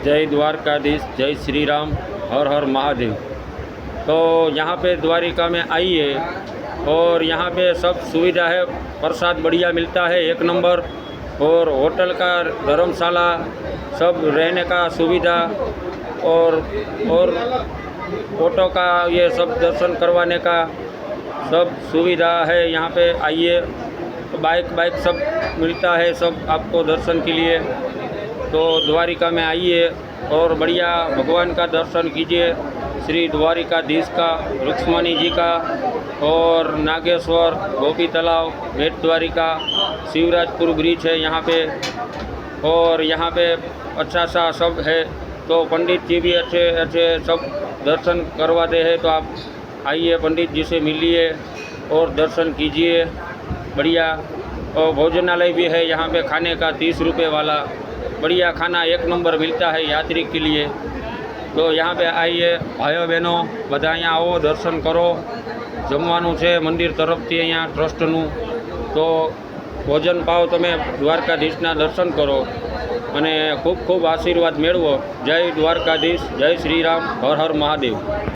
जय द्वारकाधीश, जय श्री राम, हर हर महादेव। तो यहाँ पे द्वारिका में आइए और यहाँ पे सब सुविधा है, प्रसाद बढ़िया मिलता है एक नंबर, और होटल का, धर्मशाला, सब रहने का सुविधा और ऑटो का ये सब दर्शन करवाने का सब सुविधा है। यहाँ पे आइए, बाइक सब मिलता है सब आपको दर्शन के लिए। तो द्वारिका में आइए और बढ़िया भगवान का दर्शन कीजिए, श्री द्वारिकाधीश का, रुक्मणी जी का, और नागेश्वर, गोपी तालाब, बेट द्वारिका, शिवराजपुर ब्रिज है यहाँ पे, और यहाँ पे अच्छा सा सब है। तो पंडित जी भी अच्छे अच्छे सब दर्शन करवाते हैं। तो आप आइए, पंडित जी से मिलिए और दर्शन कीजिए बढ़िया। और भोजनालय भी है यहाँ पे, खाने का 30 रुपये वाला बढ़िया खाना एक नंबर मिलता है यात्री के लिए। तो यहाँ पे आइए भाइयों बहनों, બધા અહીંયા આવો, દર્શન કરો। જમવાનું છે મંદિર તરફથી અહીંયા ટ્રસ્ટનું, તો ભોજન પાવ, તમે દ્વારકાધીશના દર્શન કરો અને ખૂબ ખૂબ આશીર્વાદ મેળવો। જય દ્વારકાધીશ, જય શ્રી રામ, હર હર મહાદેવ।